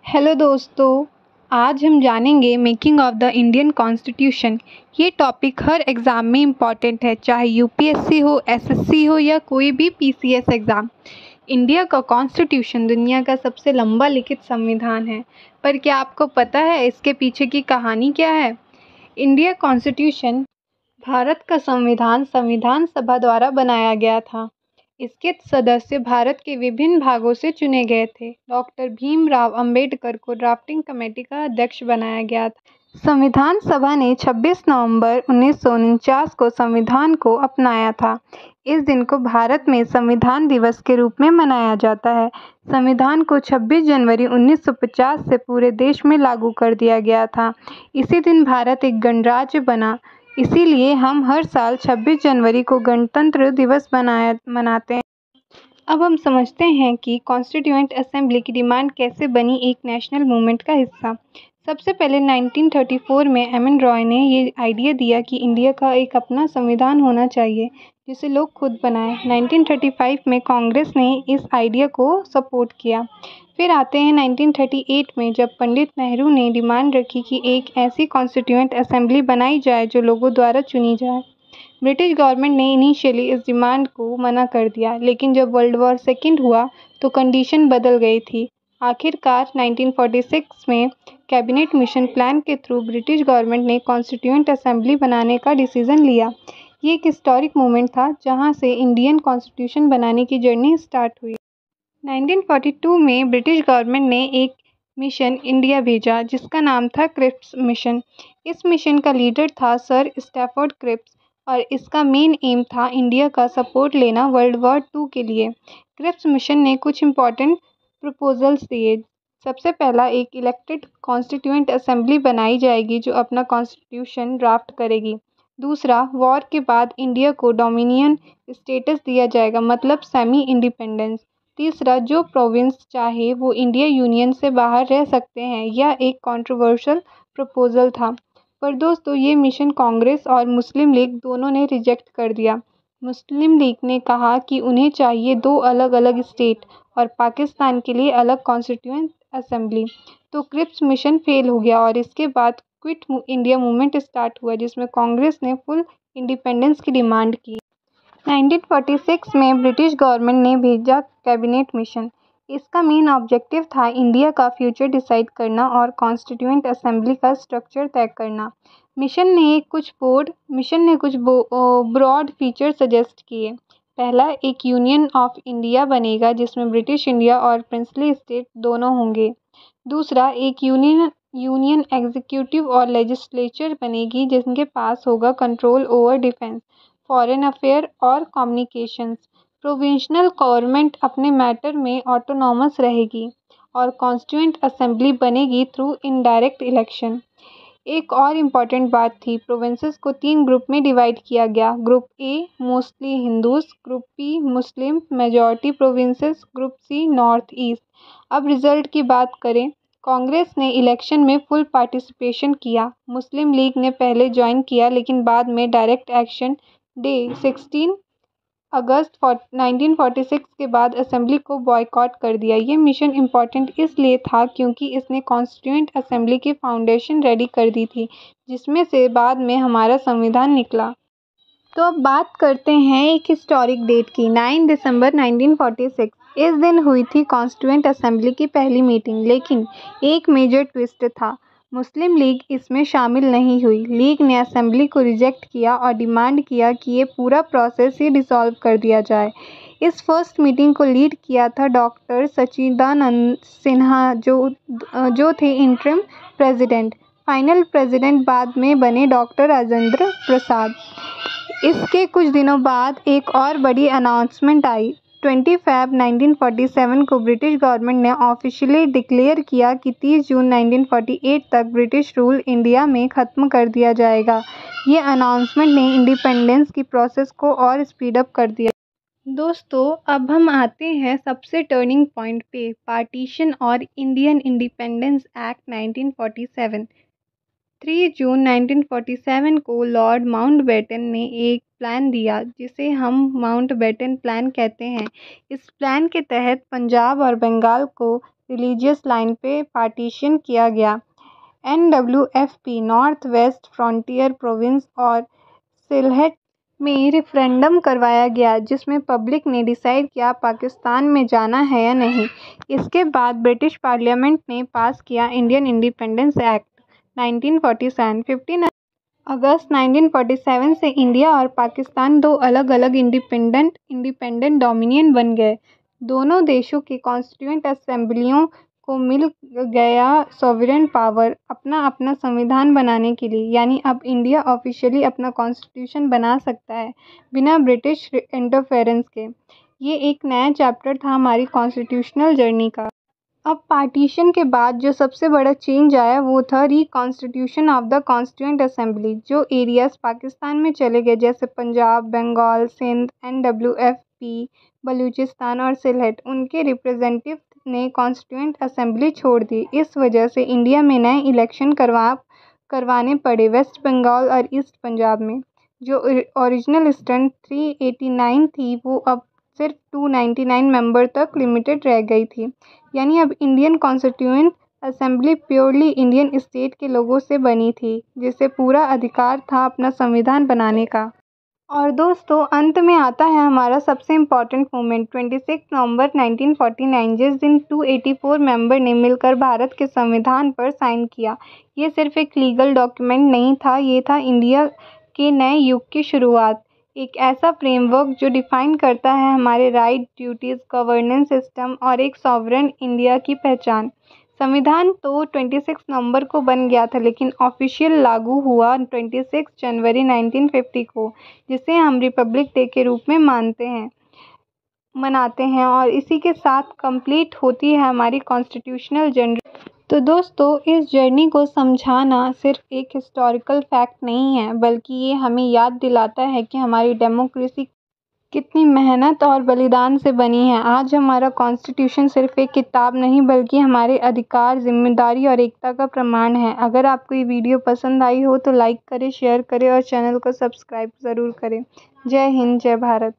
Hello दोस्तों। आज हम जानेंगे making of the Indian constitution. ये टॉपिक हर एग्ज़ाम में इम्पॉर्टेंट है, चाहे यूपीएससी हो, एसएससी हो या कोई भी पीसीएस एग्ज़ाम। इंडिया का कॉन्स्टिट्यूशन दुनिया का सबसे लंबा लिखित संविधान है, पर क्या आपको पता है इसके पीछे की कहानी क्या है? इंडिया कॉन्स्टिट्यूशन भारत का संविधान संविधान सभा द्वारा बनाया गया था। इसके सदस्य भारत के विभिन्न भागों से चुने गए थे। डॉक्टर भीमराव अंबेडकर को ड्राफ्टिंग कमेटी का अध्यक्ष बनाया गया था। संविधान सभा ने 26 नवंबर 1949 को संविधान को अपनाया था। इस दिन को भारत में संविधान दिवस के रूप में मनाया जाता है। संविधान को 26 जनवरी 1950 से पूरे देश में लागू कर दिया गया था। इसी दिन भारत एक गणराज्य बना। इसीलिए हम हर साल 26 जनवरी को गणतंत्र दिवस मनाते हैं। अब हम समझते हैं कि कॉन्स्टिट्यूएंट असेंबली की डिमांड कैसे बनी एक नेशनल मूवमेंट का हिस्सा। सबसे पहले 1934 में एम.एन. रॉय ने ये आइडिया दिया कि इंडिया का एक अपना संविधान होना चाहिए जिसे लोग खुद बनाएं। 1935 में कांग्रेस ने इस आइडिया को सपोर्ट किया। फिर आते हैं 1938 में, जब पंडित नेहरू ने डिमांड रखी कि एक ऐसी कॉन्स्टिट्यूएंट असेंबली बनाई जाए जो लोगों द्वारा चुनी जाए। ब्रिटिश गवर्नमेंट ने इनिशियली इस डिमांड को मना कर दिया, लेकिन जब वर्ल्ड वॉर सेकेंड हुआ तो कंडीशन बदल गई थी। आखिरकार 1946 में कैबिनेट मिशन प्लान के थ्रू ब्रिटिश गवर्नमेंट ने कॉन्स्टिट्यूएंट असेंबली बनाने का डिसीजन लिया। ये एक हिस्टोरिक मोमेंट था जहां से इंडियन कॉन्स्टिट्यूशन बनाने की जर्नी स्टार्ट हुई। 1942 में ब्रिटिश गवर्नमेंट ने एक मिशन इंडिया भेजा जिसका नाम था क्रिप्स मिशन। इस मिशन का लीडर था सर स्टैफोर्ड क्रिप्स और इसका मेन एम था इंडिया का सपोर्ट लेना वर्ल्ड वॉर 2 के लिए। क्रिप्स मिशन ने कुछ इम्पॉर्टेंट प्रपोजल्स दिए। सबसे पहला, एक इलेक्टेड कॉन्स्टिट्यूएंट असेंबली बनाई जाएगी जो अपना कॉन्स्टिट्यूशन ड्राफ्ट करेगी। दूसरा, वॉर के बाद इंडिया को डोमिनियन स्टेटस दिया जाएगा, मतलब सेमी इंडिपेंडेंस। तीसरा, जो प्रोविंस चाहे वो इंडिया यूनियन से बाहर रह सकते हैं। यह एक कंट्रोवर्शियल प्रपोजल था, पर दोस्तों ये मिशन कांग्रेस और मुस्लिम लीग दोनों ने रिजेक्ट कर दिया। मुस्लिम लीग ने कहा कि उन्हें चाहिए 2 अलग अलग स्टेट और पाकिस्तान के लिए अलग कॉन्स्टिट्यूएंट असेंबली। तो क्रिप्स मिशन फेल हो गया और इसके बाद क्विट इंडिया मूवमेंट स्टार्ट हुआ, जिसमें कांग्रेस ने फुल इंडिपेंडेंस की डिमांड की। 1946 में ब्रिटिश गवर्नमेंट ने भेजा कैबिनेट मिशन। इसका मेन ऑब्जेक्टिव था इंडिया का फ्यूचर डिसाइड करना और कॉन्स्टिट्यूएंट असेंबली का स्ट्रक्चर तय करना। मिशन ने कुछ ब्रॉड फीचर सजेस्ट किए। पहला, एक यूनियन ऑफ इंडिया बनेगा जिसमें ब्रिटिश इंडिया और प्रिंसली स्टेट दोनों होंगे। दूसरा, एक यूनियन एग्जीक्यूटिव और लेजिस्लेचर बनेगी जिनके पास होगा control over defence, foreign affair और कम्युनिकेशंस। प्रोविंशनल गवर्नमेंट अपने मैटर में ऑटोनॉमस रहेगी और कॉन्स्टिट्यूएंट असेंबली बनेगी थ्रू इनडायरेक्ट इलेक्शन। एक और इम्पॉर्टेंट बात थी, प्रोविंसेस को 3 ग्रुप में डिवाइड किया गया। Group A mostly Hindus, group B Muslim majority provinces, group C north east. अब रिजल्ट की बात करें, कांग्रेस ने इलेक्शन में फुल पार्टिसिपेशन किया। मुस्लिम लीग ने पहले ज्वाइन किया लेकिन बाद में डायरेक्ट एक्शन डे 16 अगस्त 1946 के बाद असेंबली को बॉयकॉट कर दिया। ये मिशन इम्पॉर्टेंट इसलिए था क्योंकि इसने कॉन्स्टिट्यूएंट असेंबली की फाउंडेशन रेडी कर दी थी, जिसमें से बाद में हमारा संविधान निकला। तो अब बात करते हैं एक हिस्टोरिक डेट की, 9 दिसंबर 1946। इस दिन हुई थी कॉन्स्टिट्यूएंट असेंबली की पहली मीटिंग, लेकिन एक मेजर ट्विस्ट था। मुस्लिम लीग इसमें शामिल नहीं हुई। लीग ने असेंबली को रिजेक्ट किया और डिमांड किया कि ये पूरा प्रोसेस ही डिसॉल्व कर दिया जाए। इस फर्स्ट मीटिंग को लीड किया था डॉक्टर सच्चिदानंद सिन्हा, जो थे इंटरिम प्रेसिडेंट। फाइनल प्रेसिडेंट बाद में बने डॉक्टर राजेंद्र प्रसाद। इसके कुछ दिनों बाद एक और बड़ी अनाउंसमेंट आई। 20 फरवरी 1947 को ब्रिटिश गवर्नमेंट ने ऑफिशियली डिक्लेयर किया कि 30 जून 1948 तक ब्रिटिश रूल इंडिया में ख़त्म कर दिया जाएगा। ये अनाउंसमेंट ने इंडिपेंडेंस की प्रोसेस को और स्पीड अप कर दिया। दोस्तों, अब हम आते हैं सबसे टर्निंग पॉइंट पे, पार्टीशन और इंडियन इंडिपेंडेंस एक्ट 1947। 3 जून 1947 को लॉर्ड माउंटबेटन ने एक प्लान दिया जिसे हम माउंटबेटन प्लान कहते हैं। इस प्लान के तहत पंजाब और बंगाल को रिलीजियस लाइन पे पार्टीशन किया गया। NWFP north west frontier province और सिलहट में रेफरेंडम करवाया गया जिसमें पब्लिक ने डिसाइड किया पाकिस्तान में जाना है या नहीं। इसके बाद ब्रिटिश पार्लियामेंट ने पास किया इंडियन इंडिपेंडेंस एक्ट 1947। 15 अगस्त 1947 से इंडिया और पाकिस्तान दो अलग अलग इंडिपेंडेंट डोमिनियन बन गए। दोनों देशों की कॉन्स्टिट्यूएंट असेंबलियों को मिल गया सॉवरेन पावर अपना अपना संविधान बनाने के लिए, यानी अब इंडिया ऑफिशियली अपना कॉन्स्टिट्यूशन बना सकता है बिना ब्रिटिश इंटरफेरेंस के। ये एक नया चैप्टर था हमारी कॉन्स्टिट्यूशनल जर्नी का। अब पार्टीशन के बाद जो सबसे बड़ा चेंज आया वो था reconstitution of the constituent assembly. जो एरियाज पाकिस्तान में चले गए जैसे पंजाब, बंगाल, सिंध, NWFP, बलूचिस्तान और सिलहट, उनके रिप्रेजेंटेटिव ने कॉन्स्टिट्यूएंट असेंबली छोड़ दी। इस वजह से इंडिया में नए इलेक्शन करवाने पड़े वेस्ट बंगाल और ईस्ट पंजाब में। जो ओरिजिनल स्ट्रेंथ 389 थी वो अब सिर्फ 299 मेंबर तक लिमिटेड रह गई थी। यानी अब Indian constituent assembly purely Indian state के लोगों से बनी थी जिसे पूरा अधिकार था अपना संविधान बनाने का। और दोस्तों अंत में आता है हमारा सबसे इम्पॉर्टेंट मोमेंट 26 नवंबर 1949, जिस दिन 284 मेंबर ने मिलकर भारत के संविधान पर साइन किया। ये सिर्फ एक लीगल डॉक्यूमेंट नहीं था, ये था इंडिया के नए युग की शुरुआत। एक ऐसा फ्रेमवर्क जो डिफाइन करता है हमारे राइट, ड्यूटीज़, गवर्नेंस सिस्टम और एक सॉवरेन इंडिया की पहचान। संविधान तो 26 नवंबर को बन गया था लेकिन ऑफिशियल लागू हुआ 26 जनवरी 1950 को, जिसे हम रिपब्लिक डे के रूप में मनाते हैं और इसी के साथ कंप्लीट होती है हमारी कॉन्स्टिट्यूशनल जर्नी। तो दोस्तों इस जर्नी को समझाना सिर्फ एक हिस्टोरिकल फैक्ट नहीं है बल्कि ये हमें याद दिलाता है कि हमारी डेमोक्रेसी कितनी मेहनत और बलिदान से बनी है। आज हमारा कॉन्स्टिट्यूशन सिर्फ एक किताब नहीं बल्कि हमारे अधिकार, जिम्मेदारी और एकता का प्रमाण है। अगर आपको ये वीडियो पसंद आई हो तो लाइक करें, शेयर करें और चैनल को सब्सक्राइब ज़रूर करें। जय हिंद, जय भारत।